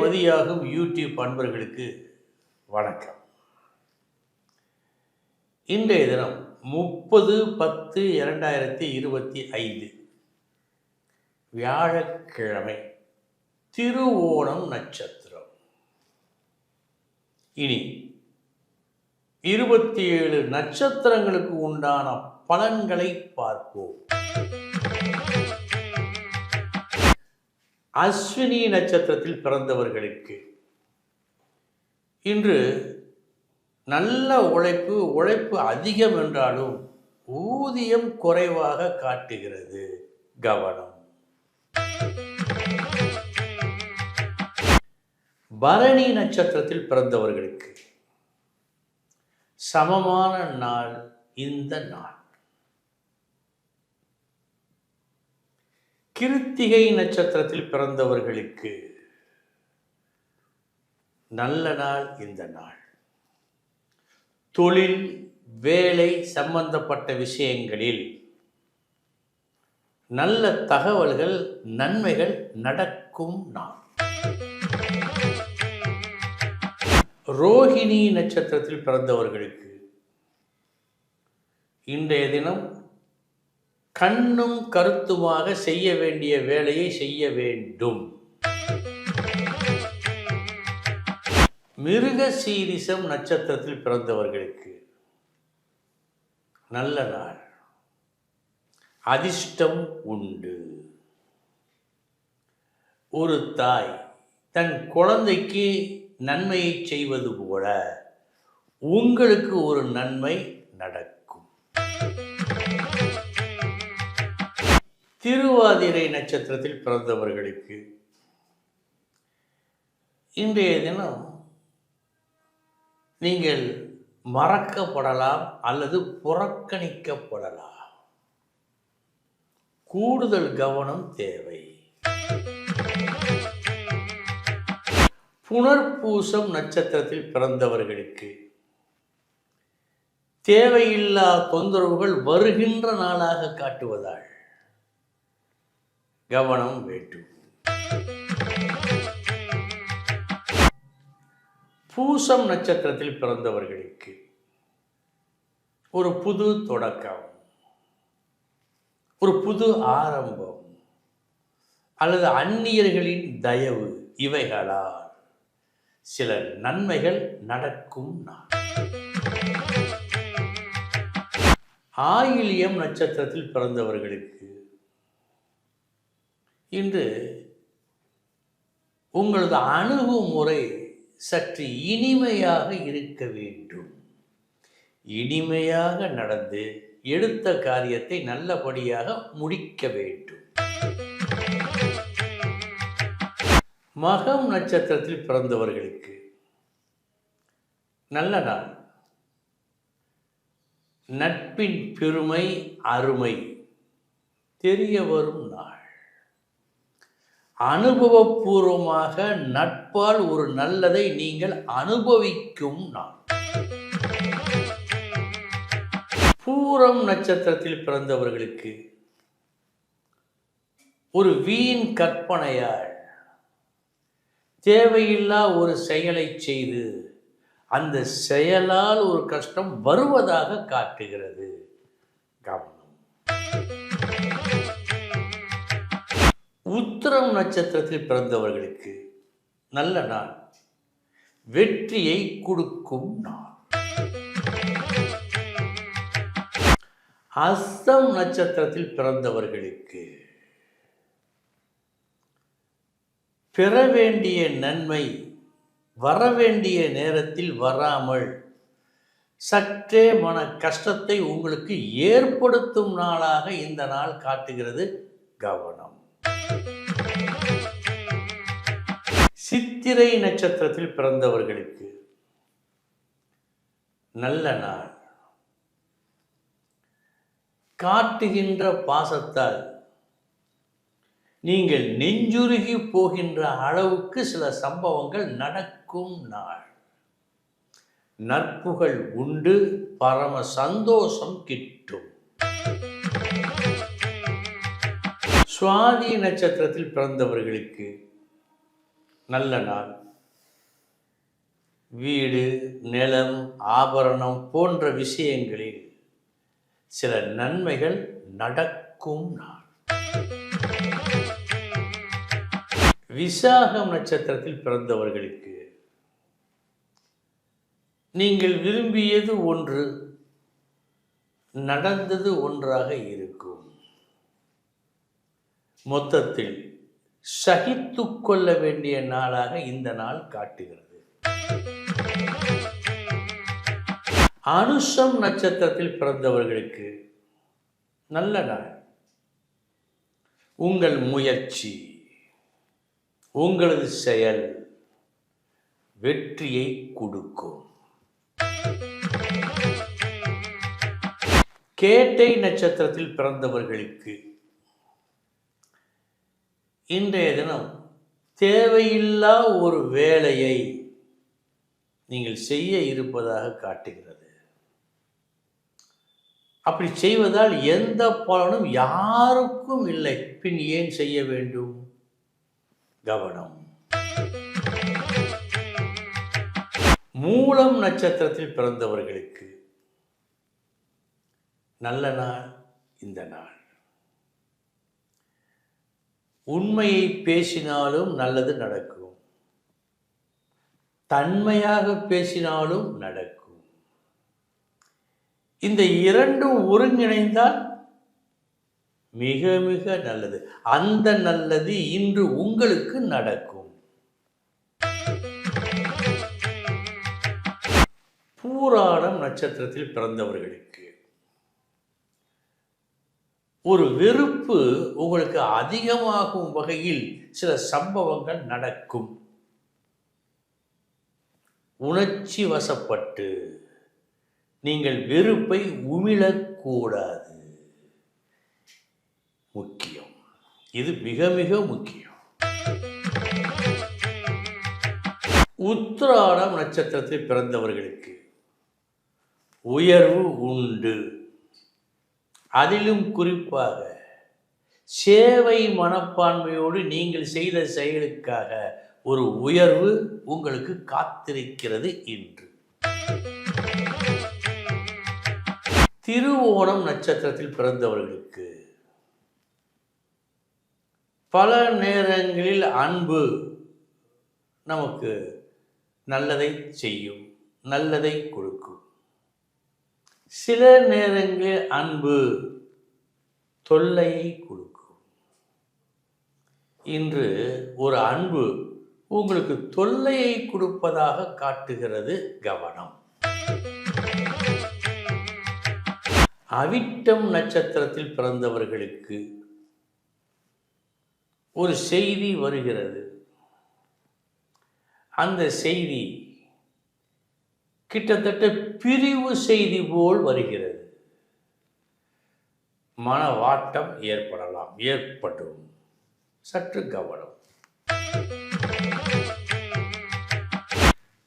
மதியாகும் YouTube அன்பர்களுக்கு வணக்கம். இன்றைய தினம் 30/10/2025 வியாழக்கிழமை, திருவோணம் நட்சத்திரம். இனி 27 நட்சத்திரங்களுக்கு உண்டான பலன்களை பார்ப்போம். அஸ்வினி நட்சத்திரத்தில் பிறந்தவர்களுக்கு இன்று நல்ல உழைப்பு அதிகம் என்றாலும் ஊதியம் குறைவாக காட்டுகிறது. கவனம். பரணி நட்சத்திரத்தில் பிறந்தவர்களுக்கு சமமான நாள் இந்த நாள். கிருத்திகை நட்சத்திரத்தில் பிறந்தவர்களுக்கு நல்ல நாள் இந்த நாள். தொழில், வேலை சம்பந்தப்பட்ட விஷயங்களில் நல்ல தகவல்கள், நன்மைகள் நடக்கும் நாள். ரோஹிணி நட்சத்திரத்தில் பிறந்தவர்களுக்கு இன்றைய தினம் கண்ணும் கருத்துமாக செய்ய வேண்டிய வேலையை செய்ய வேண்டும். மிருகசீரிஷம் நட்சத்திரத்தில் பிறந்தவர்களுக்கு நல்ல நாள். அதிர்ஷ்டம் உண்டு. ஒரு தாய் தன் குழந்தைக்கு நன்மையை செய்வது போல உங்களுக்கு ஒரு நன்மை நடக்கும். திருவாதிரை நட்சத்திரத்தில் பிறந்தவர்களுக்கு இன்றைய தினம் நீங்கள் மறக்கப்படலாம் அல்லது புறக்கணிக்கப்படலாம். கூடுதல் கவனம் தேவை. புனர்பூசம் நட்சத்திரத்தில் பிறந்தவர்களுக்கு தேவையில்லா தொந்தரவுகள் வருகின்ற நாளாக காட்டுவதால் கவனம் வேண்டும். பூசம் நட்சத்திரத்தில் பிறந்தவர்களுக்கு ஒரு புது தொடக்கம், ஒரு புது ஆரம்பம் அல்லது அந்நியர்களின் தயவு, இவைகளால் சில நன்மைகள் நடக்கும் நாள். ஆயில்யம் நட்சத்திரத்தில் பிறந்தவர்களுக்கு இன்று உங்களது அணுகுமுறை சற்று இனிமையாக இருக்க வேண்டும். இனிமையாக நடந்து எடுத்த காரியத்தை நல்லபடியாக முடிக்க வேண்டும். மகம் நட்சத்திரத்தில் பிறந்தவர்களுக்கு நல்ல நாள். நட்பின் பெருமை, அருமை தெரிய வரும் நாள். அனுபவபூர்வமாக நட்பால் ஒரு நல்லதை நீங்கள் அனுபவிக்கும் நாள். பூரம் நட்சத்திரத்தில் பிறந்தவர்களுக்கு ஒரு வீண் கற்பனையால் தேவையில்லா ஒரு செயலை செய்து அந்த செயலால் ஒரு கஷ்டம் வருவதாக காட்டுகிறது. கவனம். உத்திரம் நட்சத்திரத்தில் பிறந்தவர்களுக்கு நல்ல நாள். வெற்றியை கொடுக்கும் நாள். அஸ்தம் நட்சத்திரத்தில் பிறந்தவர்களுக்கு பெற வேண்டிய நன்மை வரவேண்டிய நேரத்தில் வராமல் சற்றே மன கஷ்டத்தை உங்களுக்கு ஏற்படுத்தும் நாளாக இந்த நாள் காட்டுகிறது. கவனம். சித்திரை நட்சத்திரத்தில் பிறந்தவர்களுக்கு நல்ல நாள். காட்டுகின்ற பாசத்தால் நீங்கள் நெஞ்சுருகி போகின்ற அளவுக்கு சில சம்பவங்கள் நடக்கும் நாள். நட்புகள் உண்டு. பரம சந்தோஷம் கிட்டும். சுவாதி நட்சத்திரத்தில் பிறந்தவர்களுக்கு நல்ல நாள். வீடு, நிலம், ஆபரணம் போன்ற விஷயங்களில் சில நன்மைகள் நடக்கும் நாள். விசாகம் நட்சத்திரத்தில் பிறந்தவர்களுக்கு நீங்கள் விரும்பியது ஒன்று, நடந்தது ஒன்றாக இருக்கும். மொத்தத்தில் சகித்து கொள்ள வேண்டிய நாளாக இந்த நாள் காட்டுகிறது. அனுஷம் நட்சத்திரத்தில் பிறந்தவர்களுக்கு நல்ல நாள். உங்கள் முயற்சி, உங்களது செயல் வெற்றியை கொடுக்கும். கேட்டை நட்சத்திரத்தில் பிறந்தவர்களுக்கு இன்றைய தினம் தேவையில்லா ஒரு வேலையை நீங்கள் செய்ய இருப்பதாக காட்டுகிறது. அப்படி செய்வதால் எந்த பலனும் யாருக்கும் இல்லை. பின் ஏன் செய்ய வேண்டும்? கவனம். மூலம் நட்சத்திரத்தில் பிறந்தவர்களுக்கு நல்ல நாள் இந்த நாள். உண்மையை பேசினாலும் நல்லது நடக்கும், தன்மையாக பேசினாலும் நடக்கும். இந்த இரண்டும் ஒருங்கிணைந்தால் மிக மிக நல்லது. அந்த நல்லது இன்று உங்களுக்கு நடக்கும். பூராடம் நட்சத்திரத்தில் பிறந்தவர்களுக்கு ஒரு வெறுப்பு உங்களுக்கு அதிகமாகும் வகையில் சில சம்பவங்கள் நடக்கும். உணர்ச்சி வசப்பட்டு நீங்கள் வெறுப்பை உமிழக்கூடாது. முக்கியம், இது மிக மிக முக்கியம். உத்திராடம் நட்சத்திரத்தில் பிறந்தவர்களுக்கு உயர்வு உண்டு. அதிலும் குறிப்பாக சேவை மனப்பான்மையோடு நீங்கள் செய்த செயலுக்காக ஒரு உயர்வு உங்களுக்கு காத்திருக்கிறது இன்று. திருவோணம் நட்சத்திரத்தில் பிறந்தவர்களுக்கு பல நேரங்களில் அன்பு நமக்கு நல்லதை செய்யும், நல்லதை கொடுக்கும். சில நேரங்களில் அன்பு தொல்லையை கொடுக்கும். இன்று ஒரு அன்பு உங்களுக்கு தொல்லையை கொடுப்பதாக காட்டுகிறது. கவனம். அவிட்டம் நட்சத்திரத்தில் பிறந்தவர்களுக்கு ஒரு செய்தி வருகிறது. அந்த செய்தி கிட்டத்தட்ட பிரிவு செய்தி போல் வருகிறது. மனவாட்டம் ஏற்படலாம், ஏற்படும். சற்று கவனம்.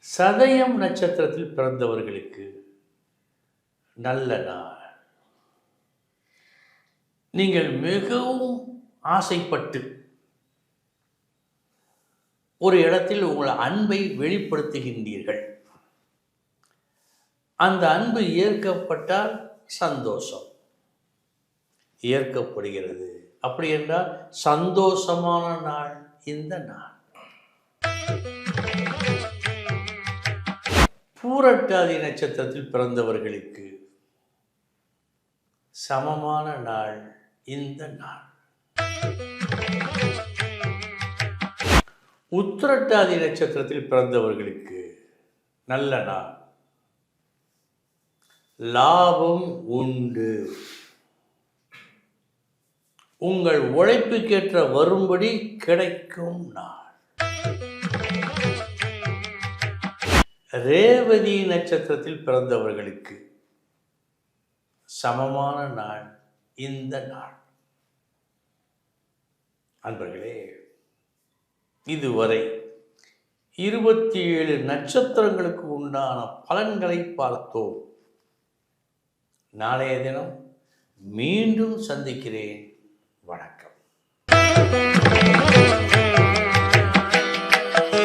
சதயம் நட்சத்திரத்தில் பிறந்தவர்களுக்கு நல்ல நாள். நீங்கள் மிகவும் ஆசைப்பட்டு ஒரு இடத்தில் உங்கள் அன்பை வெளிப்படுத்துகின்றீர்கள். அந்த அன்பு ஏற்கப்பட்டால் சந்தோஷம், ஏற்கப்படுகிறது. அப்படி என்றால் சந்தோஷமான நாள் இந்த நாள். பூரட்டாதி நட்சத்திரத்தில் பிறந்தவர்களுக்கு சமமான நாள் இந்த நாள். உத்திரட்டாதி நட்சத்திரத்தில் பிறந்தவர்களுக்கு நல்ல நாள். லாபம் உண்டு. உங்கள் உழைப்புக்கேற்ற வரும்படி கிடைக்கும் நாள். ரேவதி நட்சத்திரத்தில் பிறந்தவர்களுக்கு சமமான நாள் இந்த நாள். அன்பர்களே, இதுவரை 27 நட்சத்திரங்களுக்கு உண்டான பலன்களை பார்த்தோம். நாளைய தினம் மீண்டும் சந்திக்கிறேன். வணக்கம்.